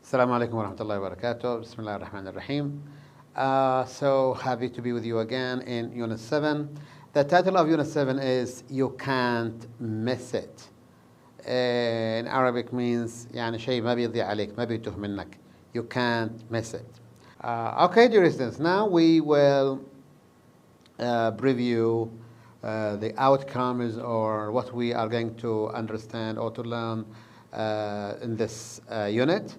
Assalamu alaikum wa rahmatullahi wa barakatuh. Bismillah ar-Rahman ar-Rahim. So happy to be with you again in Unit 7. The title of Unit 7 is You Can't Miss It. In Arabic means يعني شيء ما بيضيع عليك, ما بيتوه منك. You can't miss it. Okay, dear students, now we will preview the outcomes or what we are going to understand or to learn in this unit.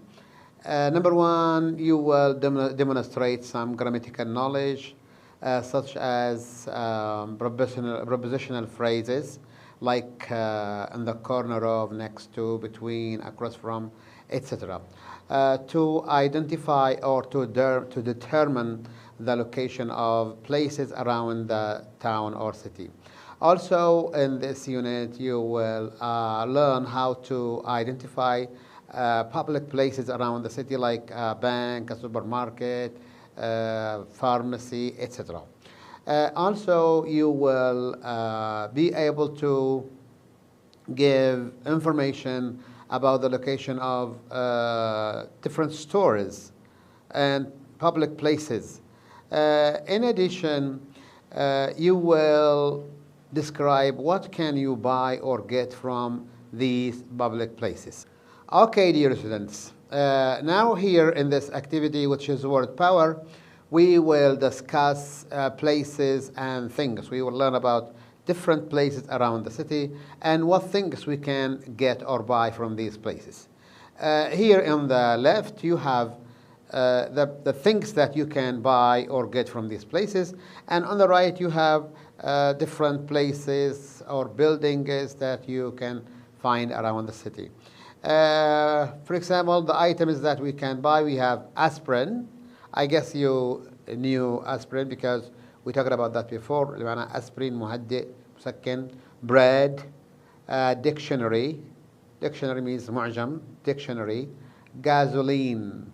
Number one, you will demonstrate some grammatical knowledge such as prepositional phrases like in the corner of, next to, between, across from, etc. To identify or to determine the location of places around the town or city. Also in this unit you will learn how to identify public places around the city like a bank, a supermarket, pharmacy, etc. Also you will be able to give information about the location of different stores and public places. In addition, you will describe what can you buy or get from these public places. Okay, dear students, now here in this activity, which is word power, we will discuss places and things. We will learn about different places around the city and what things we can get or buy from these places. Here on the left, you have the things that you can buy or get from these places, and on the right you have different places or buildings that you can find around the city. For example, the items that we can buy, we have aspirin. I guess you knew aspirin because we talked about that before. Aspirin, muhaddi, مسكن, bread, dictionary. Dictionary means mu'jam, dictionary. Gasoline.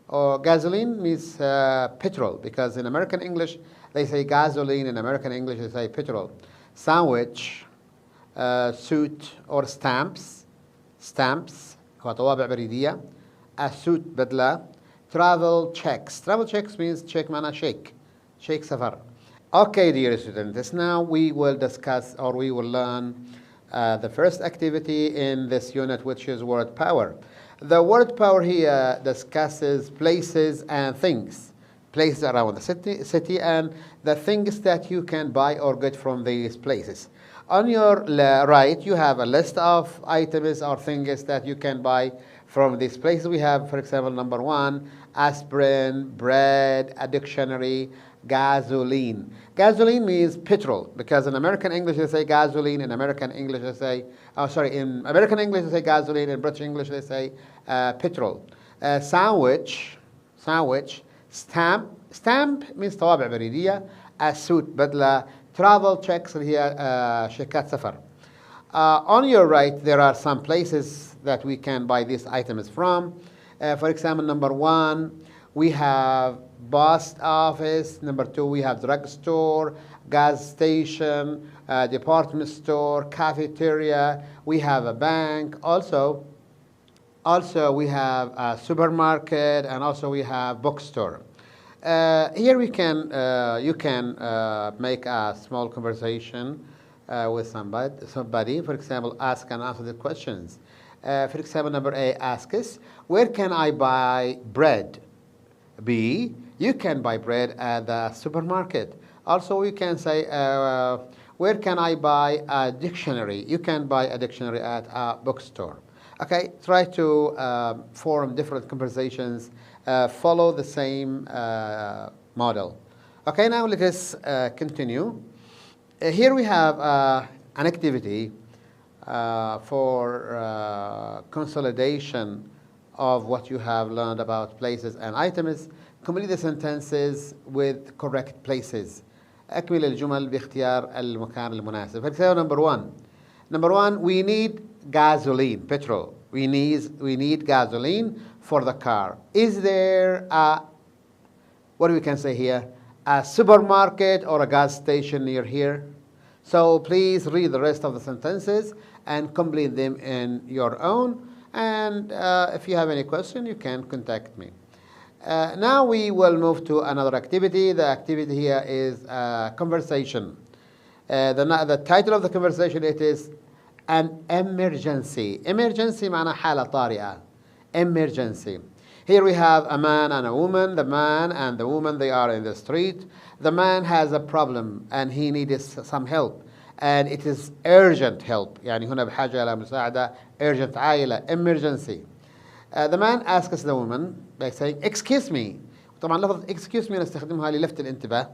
Or gasoline means petrol, because in American English they say gasoline, in American English they say petrol. Sandwich, suit or stamps, stamps, طوابع بريدية. A suit بدلة. Travel checks. Travel checks means check معناها shake. Shake سفر. Okay, dear students, now we will discuss or we will learn the first activity in this unit, which is word power. The word power here discusses places and things. Places around the city and the things that you can buy or get from these places. On your right, you have a list of items or things that you can buy from these places. We have, for example, number one, aspirin, bread, a dictionary, gasoline. Gasoline means petrol, because in American English they say gasoline, in American English they say, in American English they say gasoline, in British English they say petrol. Sandwich, stamp means طوابع بريدية. A suit بدلة. Travel checks here شيكات سفر. On your right there are some places that we can buy these items from. For example, number one, we have post office. Number two, we have drugstore, gas station, department store, cafeteria. We have a bank. Also we have a supermarket, and also we have bookstore. Here we can, you can make a small conversation with somebody. For example, ask and answer the questions. For example, number A asks, where can I buy bread? B, you can buy bread at the supermarket. Also, we can say, where can I buy a dictionary? You can buy a dictionary at a bookstore. Okay, try to form different conversations, follow the same model. Okay, now let us continue. Here we have an activity for consolidation of what you have learned about places and items. Complete the sentences with correct places. أكمل الجمل باختيار المكان المناسب. For example, number one, we need gasoline, petrol. We need gasoline for the car. Is there a, what we can say here, a supermarket or a gas station near here? So please read the rest of the sentences and complete them in your own And if you have any question, you can contact me. Now we will move to another activity. The activity here is conversation. The title of the conversation, it is an emergency. Emergency معناها حالة طارئة. Emergency. Here we have a man and a woman. The man and the woman, they are in the street. The man has a problem and he needs some help. And it is urgent help. يعني هنا بحاجة إلى مساعدة. Urgent عائلة. Emergency. The man asks the woman by saying, excuse me. طبعا لفظ excuse me نستخدمها للفت الانتباه.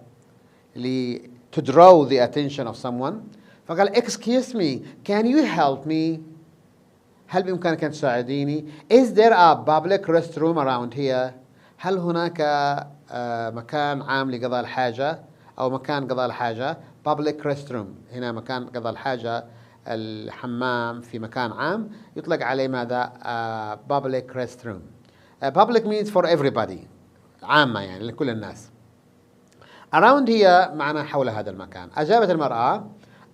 To draw the attention of someone. فقال excuse me, can you help me? هل بإمكانك أن تساعديني؟ Is there a public restroom around here? هل هناك مكان عام لقضاء الحاجة أو مكان قضاء الحاجة؟ Public restroom. هنا مكان قضاء الحاجة الحمام في مكان عام يطلق عليه ماذا؟ Public restroom. Public means for everybody. عامة يعني لكل الناس. Around here معنى حول هذا المكان. أجابت المرأة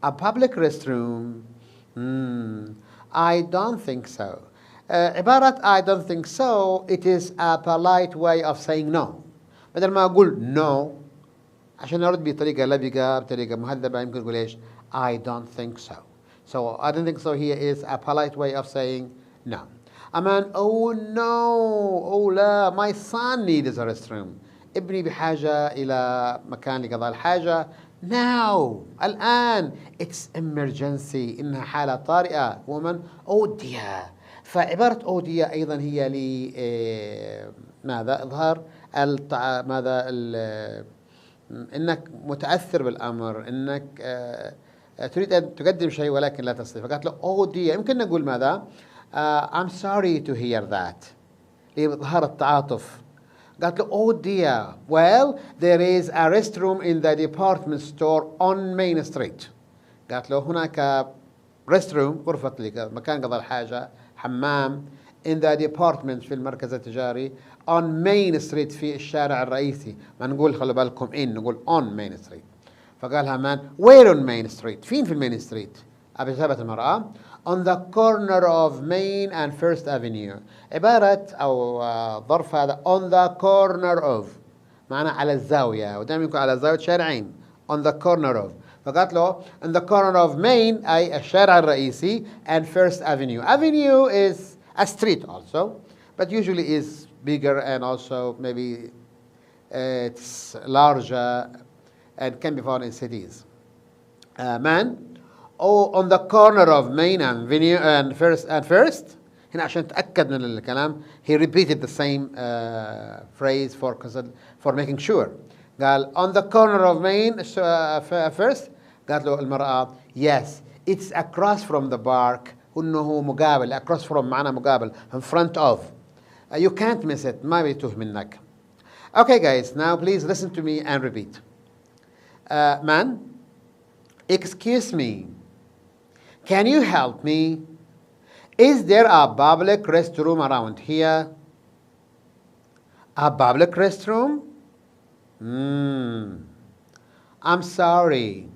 a public restroom. I don't think so. عبارة I don't think so, it is a polite way of saying no. بدل ما أقول no عشان أرد بطريقة لبقة بطريقة مهذبة يمكن أقول إيش I don't think so. So I don't think so here is a polite way of saying no. A man, oh no, oh لا, my son needs a restroom. ابني بحاجة إلى مكان لقضاء الحاجة. Now, الآن, it's emergency. إنها حالة طارئة. Woman, oh dear. فعبارة oh dear أيضا هي ماذا؟ إظهار ماذا إنك متأثر بالأمر، إنك تريد أن تقدم شيء ولكن لا تستطيع. فقالت له oh dear. يمكن نقول ماذا؟ I'm sorry to hear that. لإظهار التعاطف. قالت له oh dear, well there is a restroom in the department store on Main Street. قالت له هناك restroom غرفة مكان قضاء الحاجة حمام in the department في المركز التجاري on Main Street في الشارع الرئيسي. ما نقول خلوا بالكم نقول on Main Street. فقالها مان where on Main Street؟ فين في المين ستريت؟ أجابت المرأة on the corner of Main and First Avenue. عبارة أو ظرف هذا on the corner of معنى على الزاوية، ودائما يكون على زاوية شارعين on the corner of. فقالت له on the corner of Main أي الشارع الرئيسي and First Avenue. Avenue is a street also, but usually is bigger and also maybe it's larger and can be found in cities. Man, on the corner of Main and Avenue and First. هنا عشان تأكد من الكلام he repeated the same phrase for making sure. قال on the corner of Main First. قالت له المرأة yes, it's across from the park. إنه مقابل. across from معنى مقابل. in front of. You can't miss it. ما بيتوه منك. Okay guys, now please listen to me and repeat. Man, excuse me, can you help me? Is there a public restroom around here? A public restroom? I'm sorry,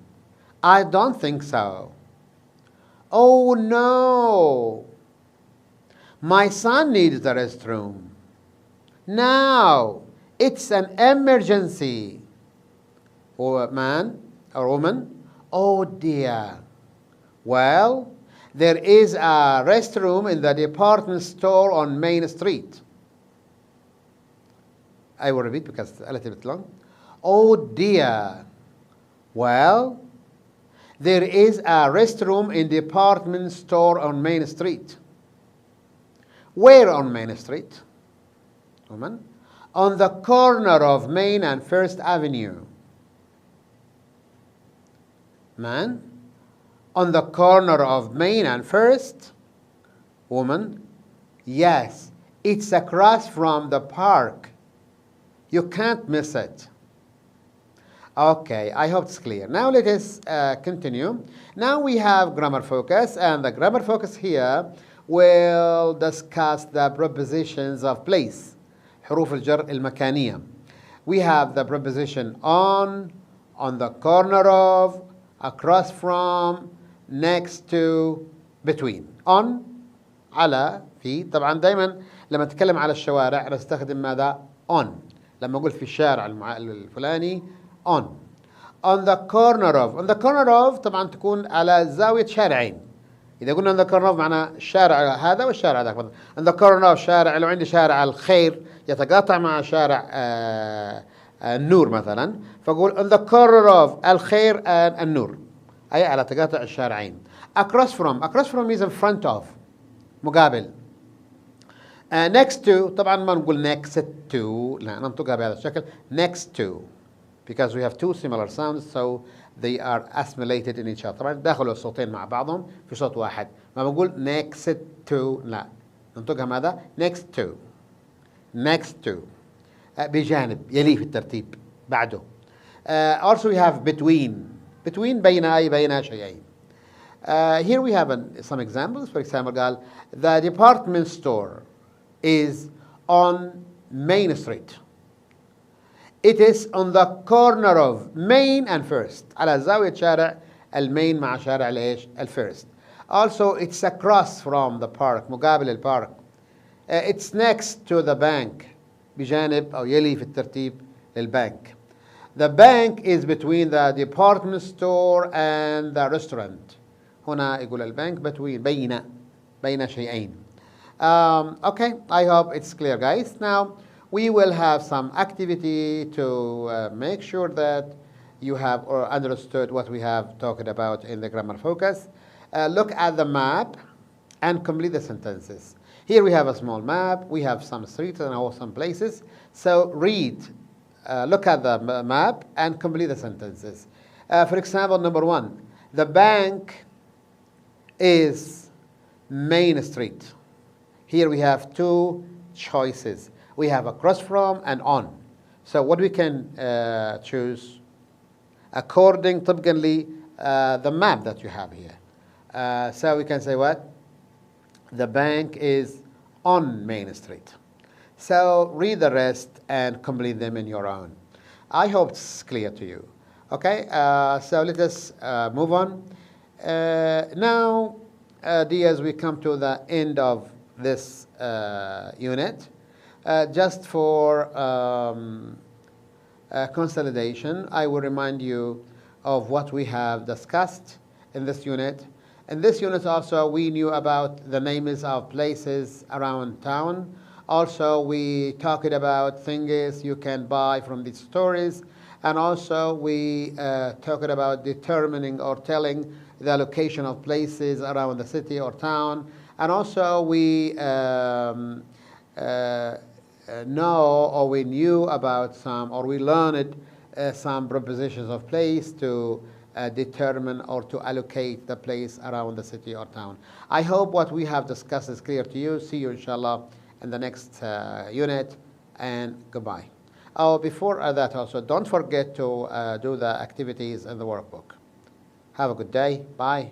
I don't think so. Oh no, my son needs the restroom. Now, it's an emergency. Or man or woman, oh dear. Well, there is a restroom in the department store on Main Street. I will repeat because it's a little bit long. Oh dear. Well, there is a restroom in the department store on Main Street. Where on Main Street? Woman. On the corner of Main and First Avenue. Man, on the corner of Main and First. Woman, yes, it's across from the park. You can't miss it. Okay, I hope it's clear. Now let us continue. Now we have grammar focus, and the grammar focus here will discuss the prepositions of place. حروف الجر المكانية. We have the preposition on the corner of, across from, next to, between. On على في. طبعا دائما لما نتكلم على الشوارع نستخدم ماذا؟ on. لما أقول في الشارع الفلاني on. on the corner of. on the corner of طبعا تكون على زاوية شارعين. إذا قلنا on the corner of معنى الشارع هذا والشارع ذاك. on the corner of شارع، لو عندي شارع الخير يتقاطع مع شارع النور مثلا، فأقول on the corner of الخير and النور، أي على تقاطع الشارعين. across from. across from is in front of، مقابل. next to طبعا ما نقول next to، لا ننطقها بهذا الشكل next to because we have two similar sounds so they are assimilated in each other. طبعا داخلوا الصوتين مع بعضهم في صوت واحد. ما بنقول next to، لا ننطقها ماذا؟ next to. next to بجانب، يلي في الترتيب بعده. also we have between. between بين أي بين شيئين. here we have some examples. For example قال the department store is on Main Street. It is on the corner of Main and First. على زاوية شارع المين مع شارع الايش؟ الفيرست. Also it's across from the park، مقابل البارك. It's next to the bank، بجانب أو يلي في الترتيب للبنك. The bank is between the department store and the restaurant. هنا يقول البنك between، بين شيئين. Okay, I hope it's clear, guys. Now we will have some activity to make sure that you have understood what we have talked about in the grammar focus. Look at the map and complete the sentences. Here we have a small map. We have some streets and also some places. So read, look at the map and complete the sentences. For example, number 1, the bank is Main Street. Here we have two choices. We have across from and on. So what we can choose according طبقا the map that you have here. So we can say what? The bank is on Main Street. So read the rest and complete them in your own. I hope it's clear to you. Okay, so let us move on. Now, dears, we come to the end of this unit. Just for consolidation, I will remind you of what we have discussed in this unit. In this unit also, we knew about the names of places around town. Also, we talked about things you can buy from these stories. And also, we talked about determining or telling the location of places around the city or town. And also, we know or we knew about some, or we learned some prepositions of place to determine or to allocate the place around the city or town. I hope what we have discussed is clear to you. See you, inshallah, in the next unit, and goodbye. Oh, before that also, don't forget to do the activities in the workbook. Have a good day. Bye.